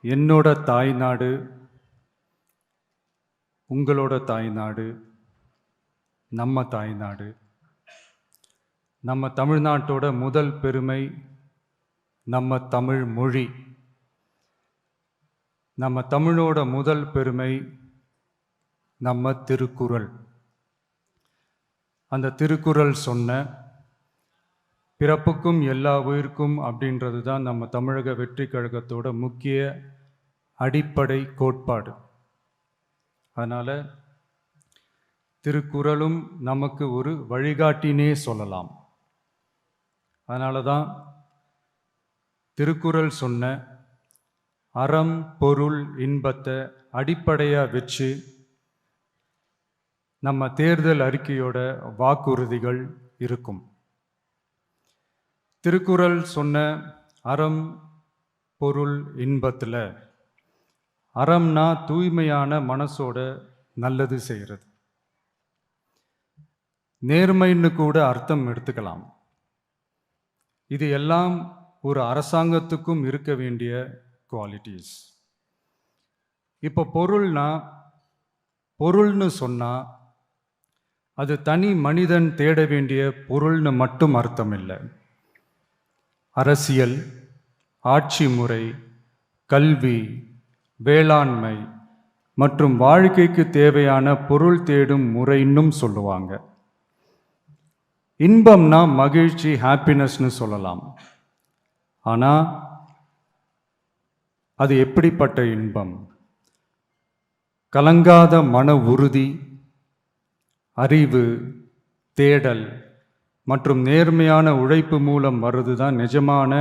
என்னோட தாய்நாடு, உங்களோட தாய்நாடு, நம்ம தாய்நாடு. நம்ம தமிழ்நாட்டோட முதல் பெருமை நம்ம தமிழ் மொழி. நம்ம தமிழோட முதல் பெருமை நம்ம திருக்குறள். அந்த திருக்குறள் சொன்ன பிறப்புக்கும் எல்லா உயிர்க்கும் அப்படின்றது தான் நம்ம தமிழக வெற்றி கழகத்தோட முக்கிய அடிப்படை கோட்பாடு. அதனால் திருக்குறளும் நமக்கு ஒரு வழிகாட்டினே சொல்லலாம். அதனால தான் திருக்குறள் சொன்ன அறம் பொருள் இன்பத்தை அடிப்படையாக வச்சு நம்ம தேர்தல் அறிக்கையோட வாக்குறுதிகள் இருக்கும். திருக்குறள் சொன்ன அறம் பொருள் இன்பத்தில் அறம்னா தூய்மையான மனசோட நல்லது செய்கிறது. நேர்மைன்னு கூட அர்த்தம் எடுத்துக்கலாம். இது எல்லாம் ஒரு அரசாங்கத்துக்கும் இருக்க வேண்டிய குவாலிட்டிஸ். இப்போ பொருள்னு சொன்னால் அது தனி மனிதன் தேட வேண்டிய பொருள்னு மட்டும் அர்த்தம் இல்லை. அரசியல், ஆட்சி முறை, கல்வி, வேளாண்மை மற்றும் வாழ்க்கைக்கு தேவையான பொருள் தேடும் முறைன்னும் சொல்லுவாங்க. இன்பம்னா மகிழ்ச்சி, ஹாப்பினஸ்னு சொல்லலாம். ஆனால் அது எப்படிப்பட்ட இன்பம்? கலங்காத மன உறுதி, அறிவு, தேடல் மற்றும் நேர்மையான உழைப்பு மூலம் வர்றது தான் நிஜமான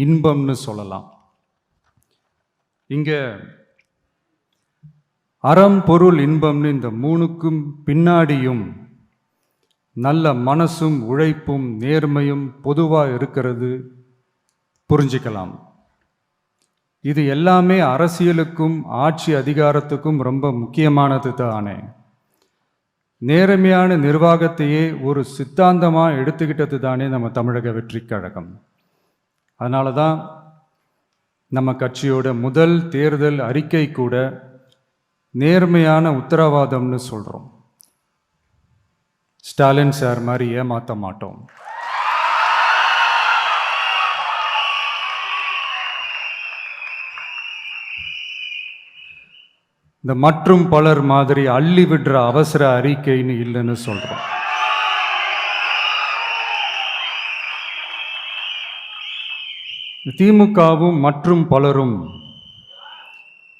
இன்பம்னு சொல்லலாம். இங்கே அறம் பொருள் இன்பம்னு இந்த மூணுக்கும் பின்னாடியும் நல்ல மனசும் உழைப்பும் நேர்மையும் பொதுவாக இருக்கிறது புரிஞ்சிக்கலாம். இது எல்லாமே அரசியலுக்கும் ஆட்சி அதிகாரத்துக்கும் ரொம்ப முக்கியமானது தானே. நேர்மையான நிர்வாகத்தையே ஒரு சித்தாந்தமாக எடுத்துக்கிட்டது தானே நம்ம தமிழக வெற்றி கழகம். அதனால தான் நம்ம கட்சியோட முதல் தேர்தல் அறிக்கை கூட நேர்மையான உத்தரவாதம்னு சொல்கிறோம். ஸ்டாலின் சார் மாதிரி ஏமாற்ற மாட்டோம். இந்த மற்றும் பலர் மாதிரி அள்ளி விடுற அவசர அறிக்கைன்னு இல்லைன்னு சொல்றோம். திமுகவும் மற்றும் பலரும்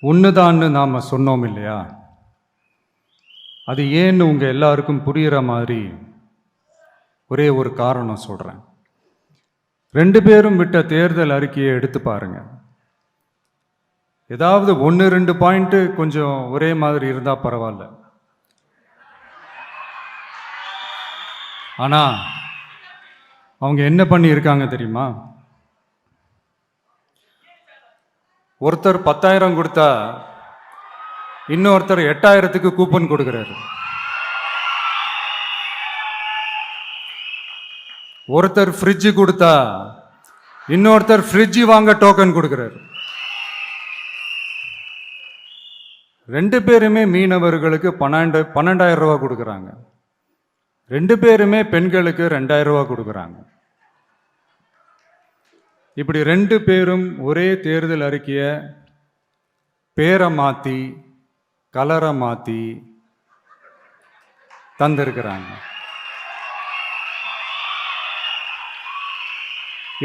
ஒண்ணுதான்னு நாம சொன்னோம் இல்லையா? அது ஏன்னு உங்க எல்லாருக்கும் புரியுற மாதிரி ஒரே ஒரு காரணம் சொல்றேன். 2 பேரும் விட்ட தேர்தல் அறிக்கையை எடுத்து பாருங்க. ஏதாவது 1-2 பாயிண்ட் கொஞ்சம் ஒரே மாதிரி இருந்தா பரவாயில்ல. ஆனா அவங்க என்ன பண்ணி இருக்காங்க தெரியுமா? ஒருத்தர் 10,000 கொடுத்தா இன்னொருத்தர் 8,000க்கு கூப்பன் கொடுக்கிறாரு. ஒருத்தர் ஃப்ரிட்ஜ் கொடுத்தா இன்னொருத்தர் ஃப்ரிட்ஜ் வாங்க டோக்கன் கொடுக்கிறாரு. 2 பேருமே மீனவர்களுக்கு 12,000 ரூபா கொடுக்குறாங்க. 2 பேருமே பெண்களுக்கு 2,000 ரூபா கொடுக்குறாங்க. இப்படி 2 பேரும் ஒரே தேர்தல் அறிக்கையை பேரை மாற்றி கலரை மாற்றி தந்திருக்கிறாங்க.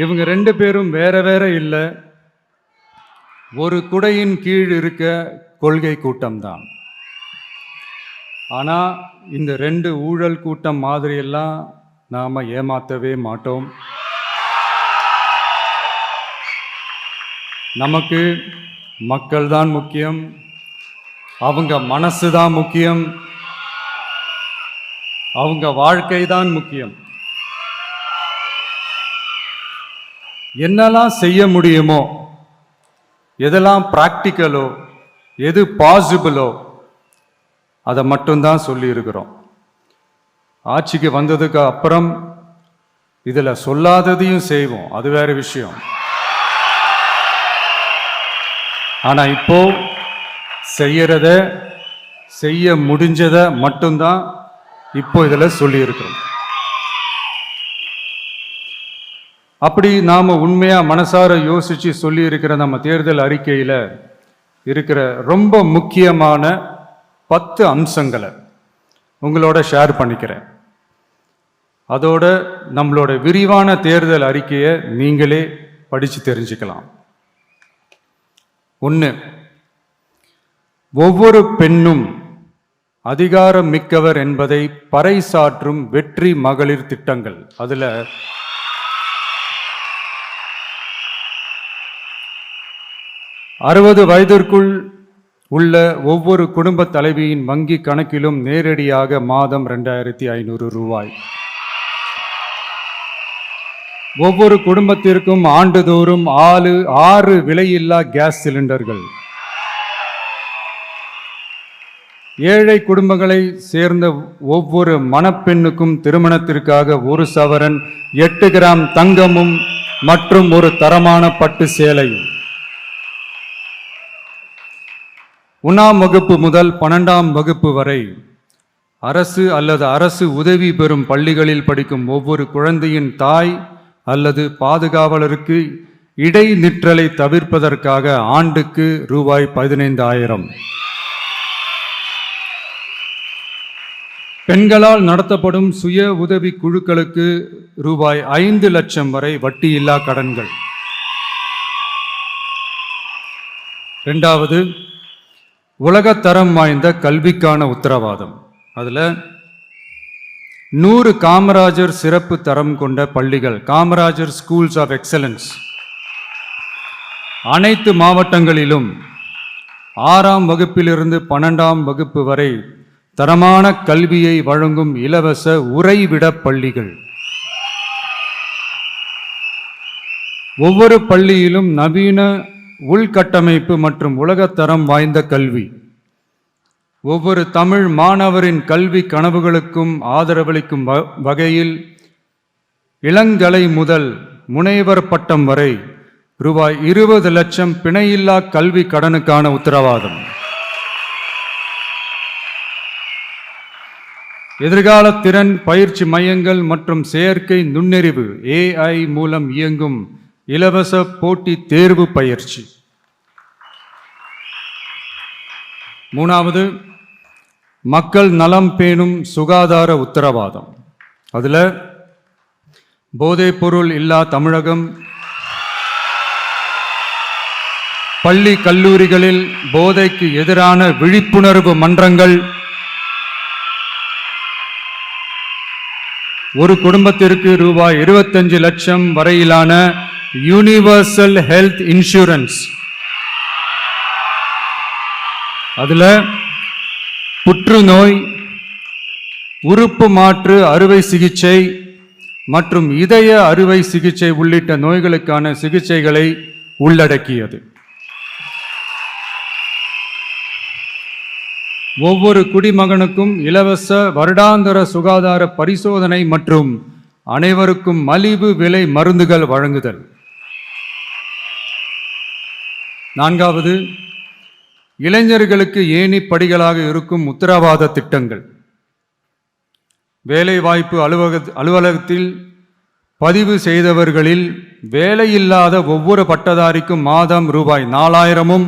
இவங்க 2 பேரும் வேற வேற இல்லை, ஒரு குடையின் கீழ் இருக்க கொள்கை கூட்டம்தான். ஆனால் இந்த 2 ஊழல் கூட்டம் மாதிரியெல்லாம் நாம் ஏமாற்றவே மாட்டோம். நமக்கு மக்கள் தான் முக்கியம், அவங்க மனசு தான் முக்கியம், அவங்க வாழ்க்கை தான் முக்கியம். என்னெல்லாம் செய்ய முடியுமோ, எதெல்லாம் ப்ராக்டிக்கலோ, எது பாசிபிளோ அதை மட்டும்தான் சொல்லி இருக்கிறோம். ஆட்சிக்கு வந்ததுக்கு அப்புறம் இதில் சொல்லாததையும் செய்வோம், அது வேற விஷயம். ஆனால் இப்போ செய்யறத செய்ய முடிஞ்சதை மட்டும்தான் இப்போ இதில் சொல்லியிருக்கிறோம். அப்படி நாம் உண்மையாக மனசார யோசித்து சொல்லியிருக்கிற நம்ம தேர்தல் அறிக்கையில் இருக்கிற ரொம்ப முக்கியமான 10 அம்சங்களை உங்களோட ஷேர் பண்ணிக்கிறேன். அதோட நம்மளோட விரிவான தேர்தல் அறிக்கையை நீங்களே படித்து தெரிஞ்சுக்கலாம். 1, ஒவ்வொரு பெண்ணும் அதிகாரம் மிக்கவர் என்பதை பறைசாற்றும் வெற்றி மகளிர் திட்டங்கள். அதில் 60 வயதிற்குள் உள்ள ஒவ்வொரு குடும்ப தலைவியின் வங்கி கணக்கிலும் நேரடியாக மாதம் 2500 ரூபாய். ஒவ்வொரு குடும்பத்திற்கும் ஆண்டுதோறும் 6 விலையில்லா கேஸ் சிலிண்டர்கள். ஏழை குடும்பங்களை சேர்ந்த ஒவ்வொரு மணப்பெண்ணுக்கும் திருமணத்திற்காக 1 சவரன் 8 கிராம் தங்கமும் மற்றும் ஒரு தரமான பட்டு சேலையும். 1ஆம் வகுப்பு முதல் 12ஆம் வகுப்பு வரை அரசு அல்லது அரசு உதவி பெறும் பள்ளிகளில் படிக்கும் ஒவ்வொரு குழந்தையின் தாய் அல்லது பாதுகாவலருக்கு இடைநிற்றலை தவிர்ப்பதற்காக ஆண்டுக்கு ரூபாய் 15,000. பெண்களால் நடத்தப்படும் சுய உதவி குழுக்களுக்கு ரூபாய் 5 லட்சம் வரை வட்டியில்லா கடன்கள். 2வது, உலகத்தரம் வாய்ந்த கல்விக்கான உத்தரவாதம். அதில் 100 காமராஜர் சிறப்பு தரம் கொண்ட பள்ளிகள், காமராஜர் ஸ்கூல்ஸ் ஆஃப் எக்ஸலன்ஸ், அனைத்து மாவட்டங்களிலும் 6ஆம் வகுப்பிலிருந்து 12ஆம் வகுப்பு வரை தரமான கல்வியை வழங்கும் இலவச உறைவிட பள்ளிகள். ஒவ்வொரு பள்ளியிலும் நவீன உள்கட்டமைப்பு மற்றும் உலகத்தரம் வாய்ந்த கல்வி. ஒவ்வொரு தமிழ் மாணவரின் கல்வி கனவுகளுக்கும் ஆதரவளிக்கும் வகையில் இளங்கலை முதல் முனைவர் பட்டம் வரை ரூபாய் 20 லட்சம் பிணையில்லா கல்வி கடனுக்கான உத்தரவாதம். எதிர்கால திறன் பயிற்சி மையங்கள் மற்றும் செயற்கை நுண்ணறிவு AI மூலம் இயங்கும் இலவச போட்டி தேர்வு பயிற்சி. 3வது, மக்கள் நலம் பேணும் சுகாதார உத்தரவாதம். அதில் போதைப்பொருள் இல்லா தமிழகம், பள்ளி கல்லூரிகளில் போதைக்கு எதிரான விழிப்புணர்வு மன்றங்கள், ஒரு குடும்பத்திற்கு ரூபாய் 25 லட்சம் வரையிலான யூனிவர்சல் ஹெல்த் இன்சூரன்ஸ். அதுல புற்றுநோய், உறுப்பு மாற்று அறுவை சிகிச்சை மற்றும் இதய அறுவை சிகிச்சை உள்ளிட்ட நோய்களுக்கான சிகிச்சைகளை உள்ளடக்கியது. ஒவ்வொரு குடிமகனுக்கும் இலவச வருடாந்திர சுகாதார பரிசோதனை மற்றும் அனைவருக்கும் மலிவு விலை மருந்துகள் வழங்குதல். 4வது, இளைஞர்களுக்கு ஏணி படிகளாக இருக்கும் உத்தரவாத திட்டங்கள். வேலைவாய்ப்பு அலுவலகத்தில் பதிவு செய்தவர்களில் வேலையில்லாத ஒவ்வொரு பட்டதாரிக்கும் மாதம் ரூபாய் 4,000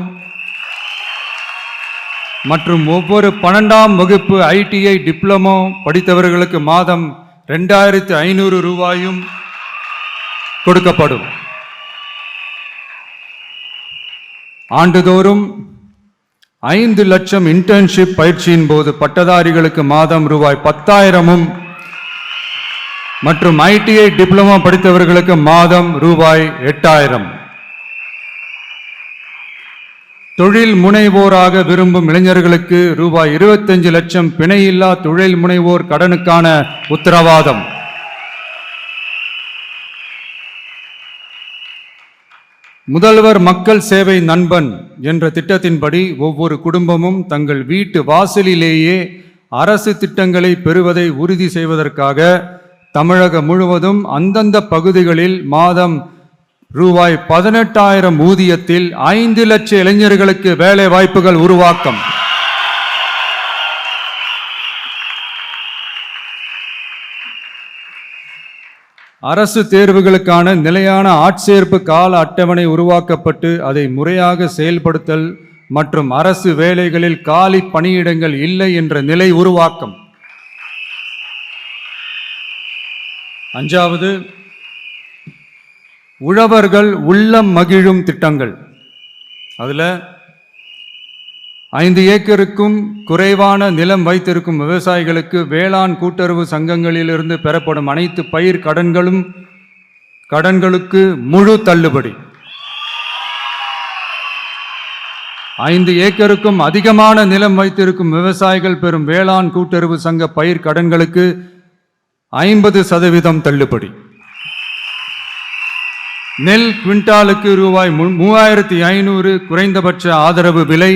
மற்றும் ஒவ்வொரு 12ஆம் வகுப்பு ITI டிப்ளமோ படித்தவர்களுக்கு மாதம் 2,500 ரூபாயும் கொடுக்கப்படும். ஆண்டுதோறும் 5 லட்சம் இன்டர்ன்ஷிப் பயிற்சியின் போது பட்டதாரிகளுக்கு மாதம் ரூபாய் 10,000 மற்றும் ITI டிப்ளமோ படித்தவர்களுக்கு மாதம் ரூபாய் 8,000. தொழில் முனைவோராக விரும்பும் இளைஞர்களுக்கு ரூபாய் 25 லட்சம் பிணையில்லா தொழில் முனைவோர் கடனுக்கான உத்தரவாதம். முதல்வர் மக்கள் சேவை நண்பன் என்ற திட்டத்தின்படி ஒவ்வொரு குடும்பமும் தங்கள் வீட்டு வாசலிலேயே அரசு திட்டங்களை பெறுவதை உறுதி செய்வதற்காக தமிழகம் முழுவதும் அந்தந்த பகுதிகளில் மாதம் ரூபாய் 18,000 ஊதியத்தில் 5 லட்சம் இளைஞர்களுக்கு வேலை வாய்ப்புகள் உருவாக்கம். அரசு தேர்வுகளுக்கான நிலையான ஆட்சேர்ப்பு கால அட்டவணை உருவாக்கப்பட்டு அதை முறையாக செயல்படுத்தல் மற்றும் அரசு வேலைகளில் காலி பணியிடங்கள் இல்லை என்ற நிலை உருவாக்கம். 5வது, உழவர்கள் உள்ளம் மகிழும் திட்டங்கள். அதில் 5 ஏக்கருக்கும் குறைவான நிலம் வைத்திருக்கும் விவசாயிகளுக்கு வேளாண் கூட்டுறவு சங்கங்களிலிருந்து பெறப்படும் அனைத்து பயிர் கடன்களுக்கு முழு தள்ளுபடி. 5 ஏக்கருக்கும் அதிகமான நிலம் வைத்திருக்கும் விவசாயிகள் பெறும் வேளாண் கூட்டுறவு சங்க பயிர் கடன்களுக்கு 50% தள்ளுபடி. நெல் குவிண்டாலுக்கு ரூபாய் 3,500 குறைந்தபட்ச ஆதரவு விலை.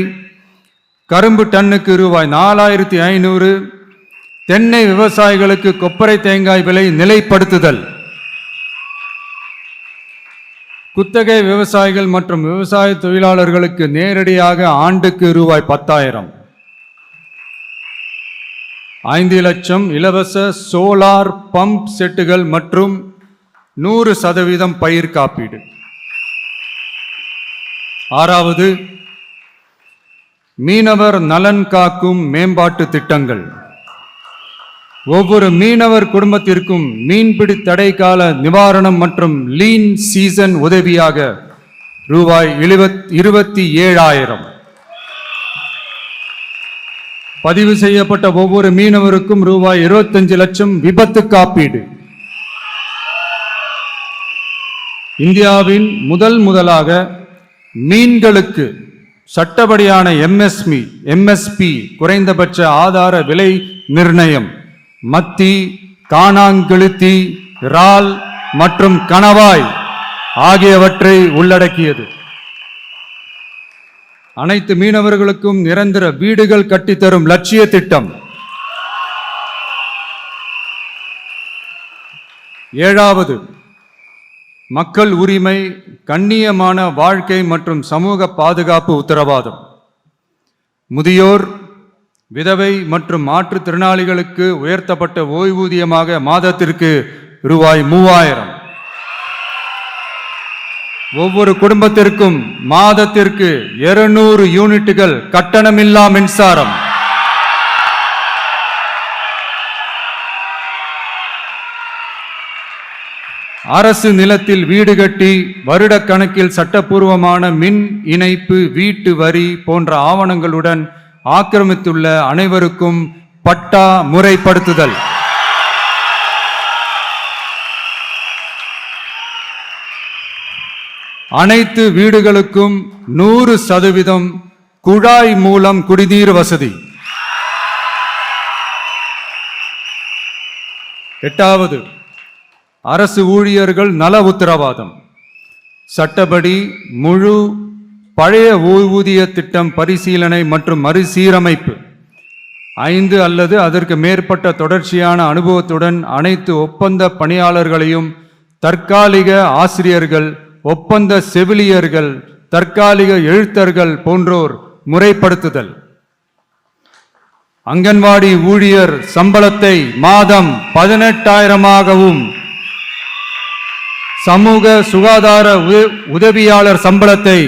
கரும்பு டன்னுக்கு ரூபாய் 4,500. தென்னை விவசாயிகளுக்கு கொப்பரை தேங்காய் விலை நிலைப்படுத்துதல். குத்தகை விவசாயிகள் மற்றும் விவசாய தொழிலாளர்களுக்கு நேரடியாக ஆண்டுக்கு ரூபாய் 10,000. 5 லட்சம் இலவச சோலார் பம்ப் செட்டுகள் மற்றும் 100% பயிர் காப்பீடு. 6வது, மீனவர் நலன் காக்கும் மேம்பாட்டு திட்டங்கள். ஒவ்வொரு மீனவர் குடும்பத்திற்கும் மீன்பிடி தடை கால நிவாரணம் மற்றும் லீன் சீசன் உதவியாக ரூபாய் 27,000. பதிவு செய்யப்பட்ட ஒவ்வொரு மீனவருக்கும் ரூபாய் 25 லட்சம் விபத்து காப்பீடு. இந்தியாவின் முதலாக மீன்களுக்கு சட்டப்படியான எம்எஸ்பி குறைந்தபட்ச ஆதார விலை நிர்ணயம் மத்தி, காணாங்கெழுத்தி, இறால் மற்றும் கணவாய் ஆகியவற்றை உள்ளடக்கியது. அனைத்து மீனவர்களுக்கும் நிரந்தர வீடுகள் கட்டித்தரும் லட்சிய திட்டம். 7வது, மக்கள் உரிமை, கண்ணியமான வாழ்க்கை மற்றும் சமூக பாதுகாப்பு உத்தரவாதம். முதியோர், விதவை மற்றும் மாற்றுத்திறனாளிகளுக்கு உயர்த்தப்பட்ட ஓய்வூதியமாக மாதத்திற்கு ரூபாய் 3,000. ஒவ்வொரு குடும்பத்திற்கும் மாதத்திற்கு 200 யூனிட்டுகள் கட்டணமில்லா மின்சாரம். அரசு நிலத்தில் வீடு கட்டி வருட கணக்கில் சட்டப்பூர்வமான மின் இணைப்பு, வீட்டு வரி போன்ற ஆவணங்களுடன் ஆக்கிரமித்துள்ள அனைவருக்கும் பட்டா முறைப்படுத்துதல். அனைத்து வீடுகளுக்கும் 100% குழாய் மூலம் குடிநீர் வசதி. 8வது, அரசு ஊழியர்கள் நல உத்தரவாதம். சட்டப்படி முழு பழைய ஓய்வூதிய திட்டம் பரிசீலனை மற்றும் மறுசீரமைப்பு. 5 அல்லது அதற்கு மேற்பட்ட தொடர்ச்சியான அனுபவத்துடன் அனைத்து ஒப்பந்த பணியாளர்களையும் தற்காலிக ஆசிரியர்கள், ஒப்பந்த செவிலியர்கள், தற்காலிக எழுத்தர்கள் போன்றோர் முறைப்படுத்துதல். அங்கன்வாடி ஊழியர் சம்பளத்தை மாதம் 18,000ஆகவும், சமூக சுகாதார உதவியாளர் சம்பளத்தை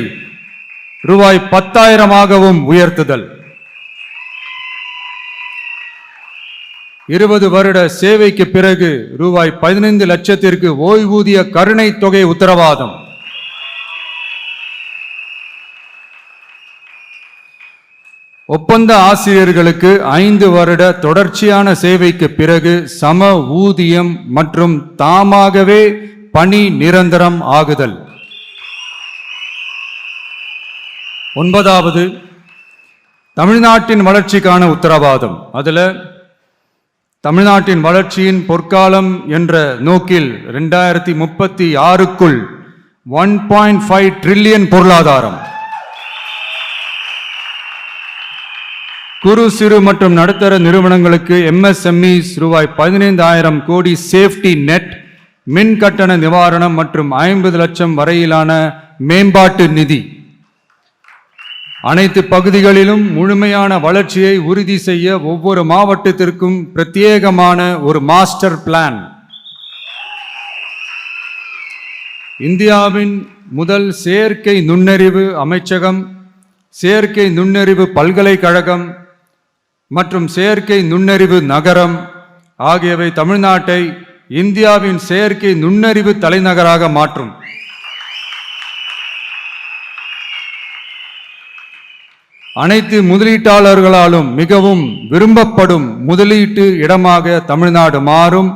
ரூபாய் 10,000ஆகவும் உயர்த்துதல். 20 வருட சேவைக்கு பிறகு ரூபாய் 15 லட்சத்திற்கு ஓய்வூதிய கருணை தொகை உத்தரவாதம். ஒப்பந்த ஆசிரியர்களுக்கு 5 வருட தொடர்ச்சியான சேவைக்கு பிறகு சம ஊதியம் மற்றும் தாமாகவே பணி நிரந்தரம் ஆகுதல். 9வது, தமிழ்நாட்டின் வளர்ச்சிக்கான உத்தரவாதம். அதில் தமிழ்நாட்டின் வளர்ச்சியின் பொற்காலம் என்ற நோக்கில் 2036க்குள் 1.5 டிரில்லியன் பொருளாதாரம். குறு சிறு மற்றும் நடுத்தர நிறுவனங்களுக்கு MSMEs ரூபாய் 15,000 கோடி சேஃப்டி நெட் மின் கட்டண நிவாரணம் மற்றும் 50 லட்சம் வரையிலான மேம்பாட்டு நிதி. அனைத்து பகுதிகளிலும் முழுமையான வளர்ச்சியை உறுதி செய்ய ஒவ்வொரு மாவட்டத்திற்கும் பிரத்யேகமான ஒரு மாஸ்டர் பிளான். இந்தியாவின் முதல் செயற்கை நுண்ணறிவு அமைச்சகம், செயற்கை நுண்ணறிவு பல்கலைக்கழகம் மற்றும் செயற்கை நுண்ணறிவு நகரம் ஆகியவை தமிழ்நாட்டை இந்தியாவின் செயற்கை நுண்ணறிவு தலைநகராக மாற்றும். அனைத்து முதலீட்டாளர்களாலும் மிகவும் விரும்பப்படும் முதலீட்டு இடமாக தமிழ்நாடு மாறும்.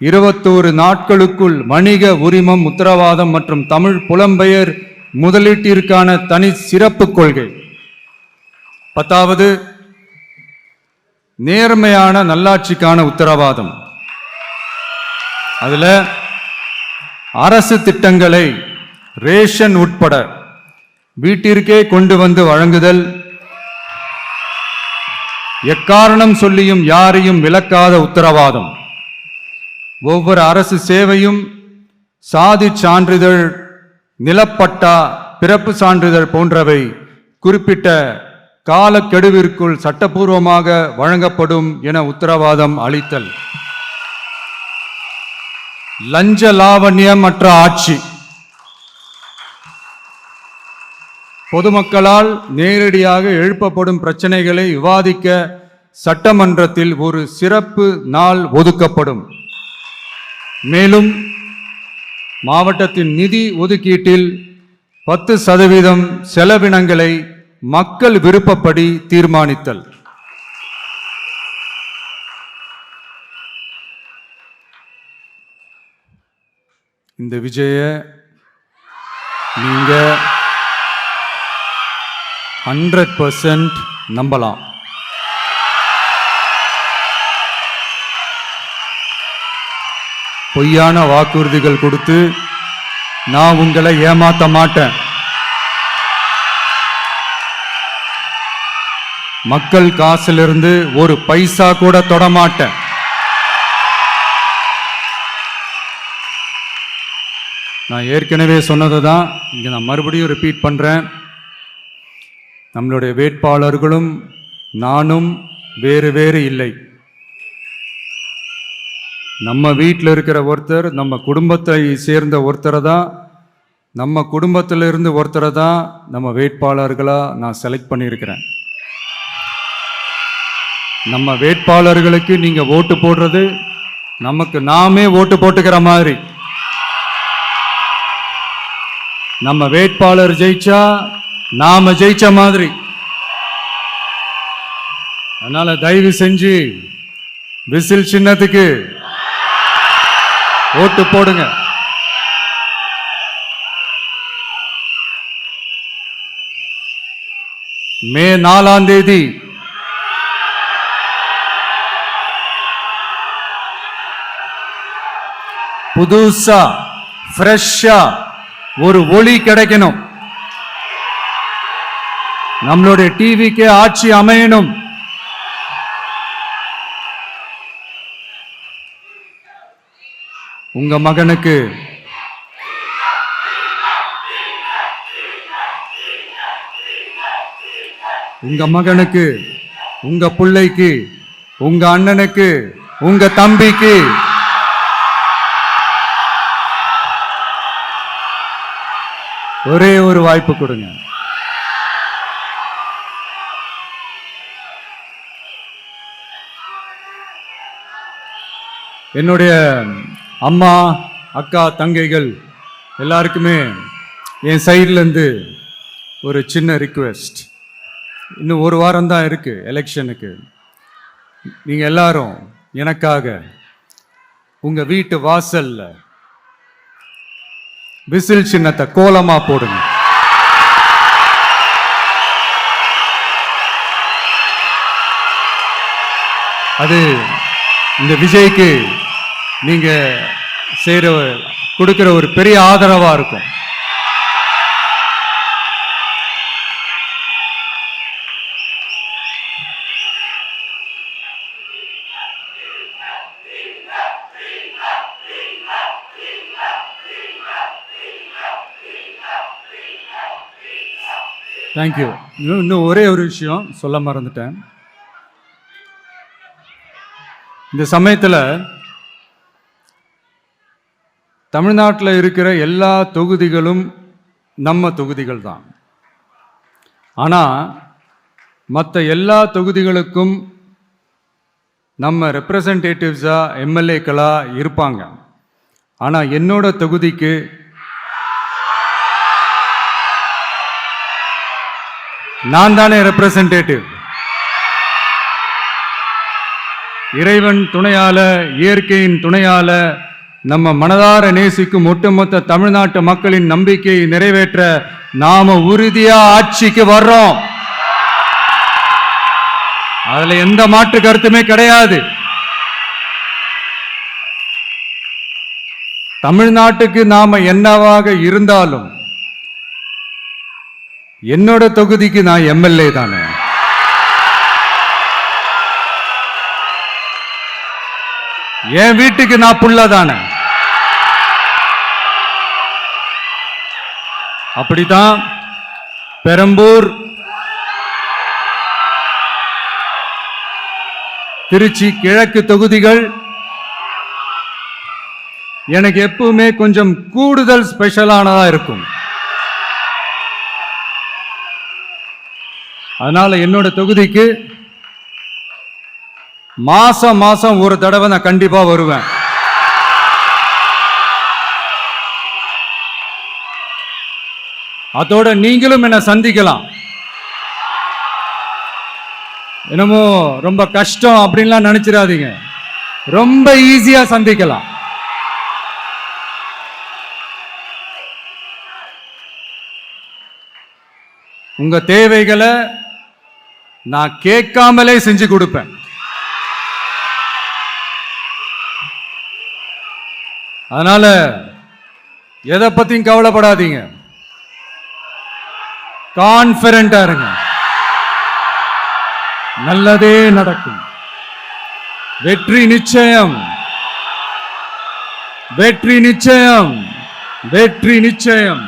21 நாட்களுக்குள் வணிக உரிமம் உத்தரவாதம் மற்றும் தமிழ் புலம்பெயர் முதலீட்டிற்கான தனி சிறப்பு கொள்கை. 10வது, நேர்மையான நல்லாட்சிக்கான உத்தரவாதம். அதுல அரசு திட்டங்களை ரேஷன் உட்பட வீட்டிற்கே கொண்டு வந்து வழங்குதல், எக்காரணம் சொல்லியும் யாரையும் விலக்காத உத்தரவாதம். ஒவ்வொரு அரசு சேவையும் சாதி சான்றிதழ், நிலப்பட்டா, பிறப்பு சான்றிதழ் போன்றவை குறிப்பிட்ட காலக்கெடுவிற்குள் சட்டப்பூர்வமாக வழங்கப்படும் என உத்தரவாதம் அளித்தல். லஞ்ச லாவண்யமற்ற ஆட்சி. பொதுமக்களால் நேரடியாக எழுப்பப்படும் பிரச்சனைகளை விவாதிக்க சட்டமன்றத்தில் ஒரு சிறப்பு நாள் ஒதுக்கப்படும். மேலும் மாவட்டத்தின் நிதி ஒதுக்கீட்டில் 10% செலவினங்களை மக்கள் விருப்பப்படி தீர்மானித்தல். இந்த விஜய நீங்க 100% நம்பலாம். பொய்யான வாக்குறுதிகள் கொடுத்து நான் உங்களை ஏமாத்த மாட்டேன். மக்கள் காசிலிருந்து ஒரு பைசா கூட தொடமாட்டேன். நான் ஏற்கனவே சொன்னது தான் இங்கே நான் மறுபடியும் ரிப்பீட் பண்ணுறேன். நம்மளுடைய வேட்பாளர்களும் நானும் வேறு வேறு இல்லை. நம்ம வீட்டில் இருக்கிற ஒருத்தர், நம்ம குடும்பத்தை சேர்ந்த ஒருத்தரை தான், நம்ம குடும்பத்திலிருந்து ஒருத்தரை தான் நம்ம வேட்பாளர்களாக நான் செலக்ட் பண்ணியிருக்கிறேன். நம்ம வேட்பாளர்களுக்கு நீங்கள் ஓட்டு போடுறது நமக்கு நாமே ஓட்டு போட்டுக்கிற மாதிரி. நம்ம வேட்பாளர் ஜெயிச்சா நாம ஜெயிச்ச மாதிரி. அதனால தயவு செஞ்சு விசில் சின்னத்துக்கு ஓட்டு போடுங்க. மே 4ஆம் தேதி புதுசா ஃப்ரெஷ்ஷா ஒரு ஒளி கிடைக்கணும். நம்மளுடைய டிவிக்கு ஆட்சி அமையணும். உங்க மகனுக்கு உங்க பிள்ளைக்கு, உங்க அண்ணனுக்கு, உங்க தம்பிக்கு ஒரே ஒரு வாய்ப்பு கொடுங்க. என்னுடைய அம்மா, அக்கா, தங்கைகள் எல்லாருக்குமே என் சைட்லேருந்து ஒரு சின்ன ரிக்வெஸ்ட். இன்னும் ஒரு வாரம் தான் இருக்கு எலெக்ஷனுக்கு. நீங்கள் எல்லாரும் எனக்காக உங்க வீட்டு வாசல்ல விசில் சின்னத்தை கோலமா போடுங்க. அது இந்த விஜய்க்கு நீங்க கொடுக்கிற ஒரு பெரிய ஆதரவா இருக்கும். தேங்க்யூ. இன்னும் ஒரே ஒரு விஷயம் சொல்ல மறந்துட்டேன். இந்த சமயத்தில் தமிழ்நாட்டில் இருக்கிற எல்லா தொகுதிகளும் நம்ம தொகுதிகள் தான். ஆனால் மற்ற எல்லா தொகுதிகளுக்கும் நம்ம ரெப்ரசன்டேட்டிவ்ஸாக எம்எல்ஏக்களாக இருப்பாங்க. ஆனால் என்னோட தொகுதிக்கு நான் தானே ரெப்ரசன்டேட்டிவ். இறைவன் துணையால, இயற்கையின் துணையால, நம்ம மனதார நேசிக்கும் ஒட்டுமொத்த தமிழ்நாட்டு மக்களின் நம்பிக்கையை நிறைவேற்ற நாம உறுதியா ஆட்சிக்கு வர்றோம். அதுல எந்த மாற்று கருத்துமே கிடையாது. தமிழ்நாட்டுக்கு நாம என்னவாக இருந்தாலும் என்னோட தொகுதிக்கு நான் எம்எல்ஏ தானே. என் வீட்டுக்கு நான் புள்ள தானே. அப்படித்தான் பெரம்பூர், திருச்சி கிழக்கு தொகுதிகள் எனக்கு எப்பவுமே கொஞ்சம் கூடுதல் ஸ்பெஷலானதா இருக்கும். அதனால என்னோட தொகுதிக்கு மாசம் மாசம் ஒரு தடவை நான் கண்டிப்பா வருவேன். அதோட நீங்களும் என்ன சந்திக்கலாம். என்னமோ ரொம்ப கஷ்டம் அப்படின்லாம் நினைச்சிடாதீங்க, ரொம்ப ஈஸியா சந்திக்கலாம். உங்க தேவைகளை நான் கேட்காமலே செஞ்சு கொடுப்பேன். அதனால எதை பத்தியும் கவலைப்படாதீங்க, கான்ஃபிடென்ட்டா இருங்க, நல்லதே நடக்கும். வெற்றி நிச்சயம், வெற்றி நிச்சயம், வெற்றி நிச்சயம்.